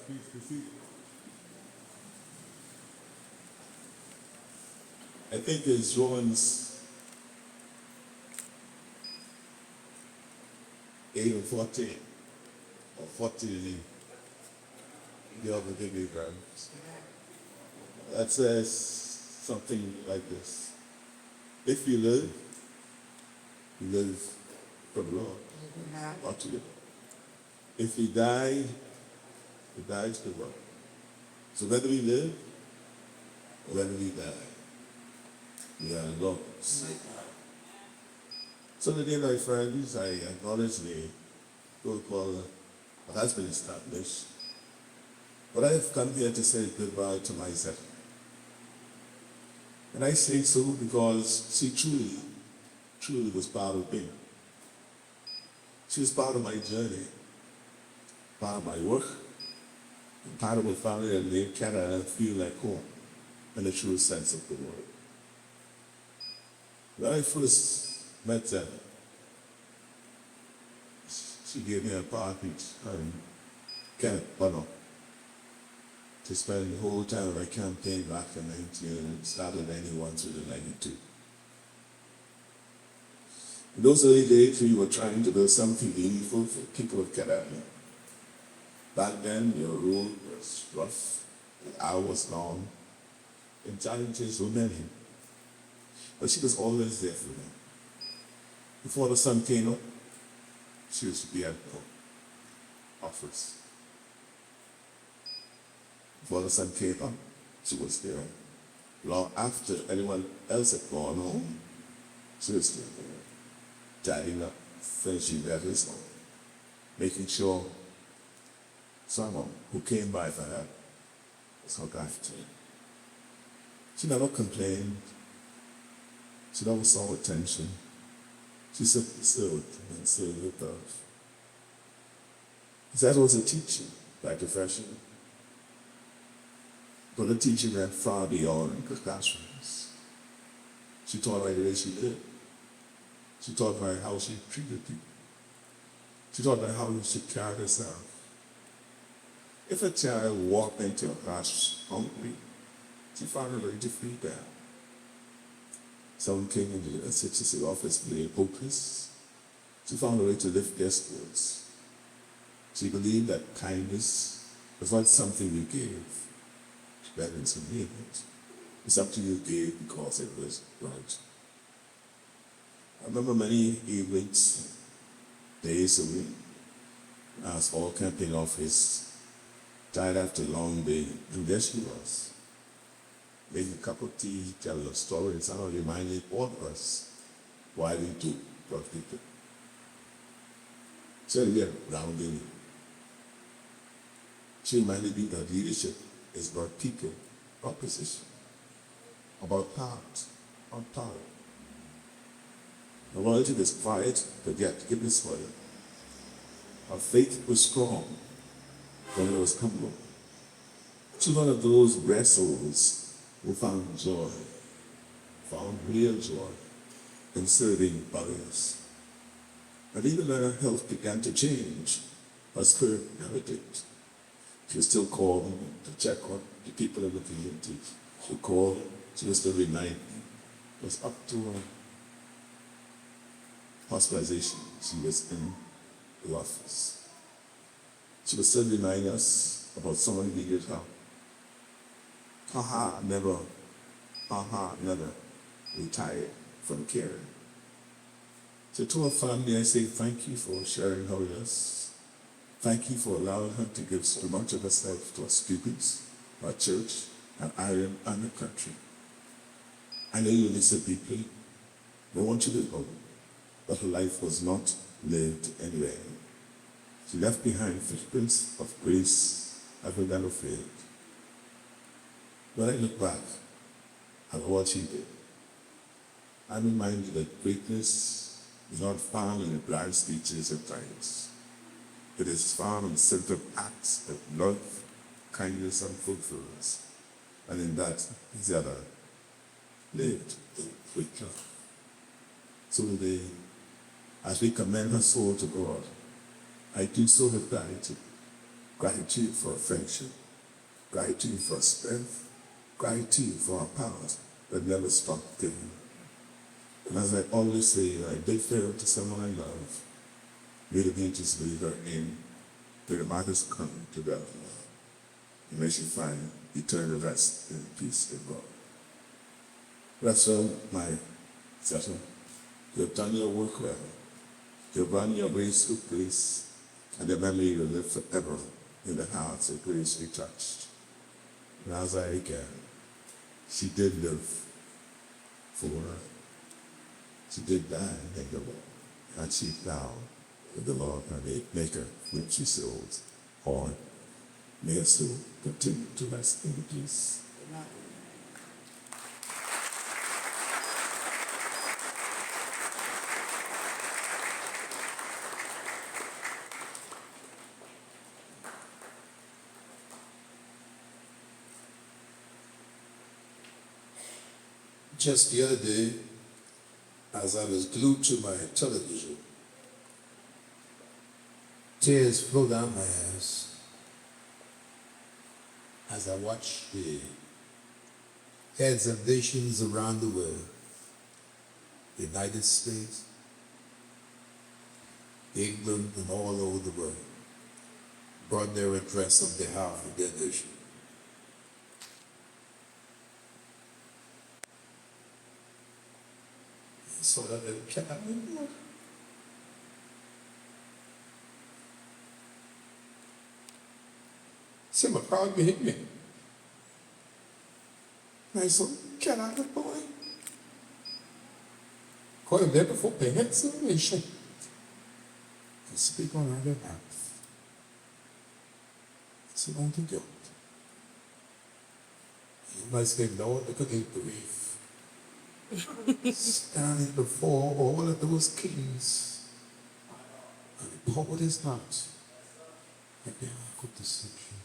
Please proceed. I think it's Romans 8 and 14, or 14 in the other diagrams. That says something like this. If you live for the Lord, not to live. If you die, he dies to God. So whether we live or whether we die, we are Lord's. So today, my friends, I acknowledge the protocol that has been established. But I have come here to say goodbye to my Zetta. And I say so because she truly was part of me. She was part of my journey, part of my work, and part of a family that made Canada feel like home in the true sense of the word. When I first met Zetta, she gave me a party in Canada to spend the whole time of my campaign back in 19, started 91 through the 92. In those early days, we were trying to build something meaningful for people of Canada. Back then, your road was rough, the hours long, and challenges were many. But she was always there for me. Before the sun came up, she used to be at the office. Before the sun came up, she was there. Long after anyone else had gone home, she was still there, tidying up, finishing letters, making sure someone who came by for her was looked after. She never complained. She never saw attention. She simply served and served with love. That was a teacher by profession. But a teacher went far beyond the classrooms. She taught by the way she lived. She taught by how she treated people. She taught by how she carried herself. If a child walked into a class hungry, she found a way to feed them. Someone came into the assistant office being hopeless. She found a way to lift their spirits. She believed that kindness was not something you gave. That is convenient. It's something you gave because it was right. I remember many evenings, days a week, I was all camping office, tired after a long day, and there she was, making a cup of tea, telling a story, and somehow reminded all of us why we do what we do. So we are grounding. She reminded me that leadership is about people, about position, about heart, about power. The loyalty was quiet, but yet give this for you. Our faith was strong, but it was humble. She was one of those rare souls who found joy, found real joy in serving others. And even when her health began to change, her spirit never did. She was still calling to check on the people in the community. She called, she was still reminding me. It was up to her hospitalization. She was in the office. She was still reminding us about someone who needed help. Her heart never retired from caring. So to her family, I say thank you for sharing her with us. Thank you for allowing her to give so much of herself to our students, our church, and Ireland and the country. I know you miss her deeply. I want you to know that her life was not lived anywhere. She left behind footprints of grace that will never fade. When I look back at what she did, I'm reminded that greatness is not found in the grand speeches and thanks. It is found in simple acts of love, kindness, and fulfillment. And in that, Zetta lived with love. So today, as we commend her soul to God, I do so with gratitude. gratitude for affection, gratitude for strength, gratitude for our powers that never stop giving. And as I always say, I bid farewell to someone I love. May the angels lead her in, may the mothers come to Deveaux, and may she find eternal rest and peace in God. Rest well, my Zetta. You have done your work well. You have run your race with grace, and the memory will live forever in the hearts that grace we touched. And as I began, she did live for her. She did die in the Lord, and she found with the Lord her maker, which she souls, on. May her soul continue to rest in peace. Amen. Just the other day, as I was glued to my television, tears flowed down my eyes as I watched the heads of nations around the world, the United States, England, and all over the world, brought their address on behalf of their nation. So that it cannot anymore. See, my crowd hit me. And I said, can I get boy? Call him there before they had salvation. And speak on our behalf. So don't think guilt. You might say, Lord, look at the grief. Standing before all of those kings, and he poured his heart. And they all got deception.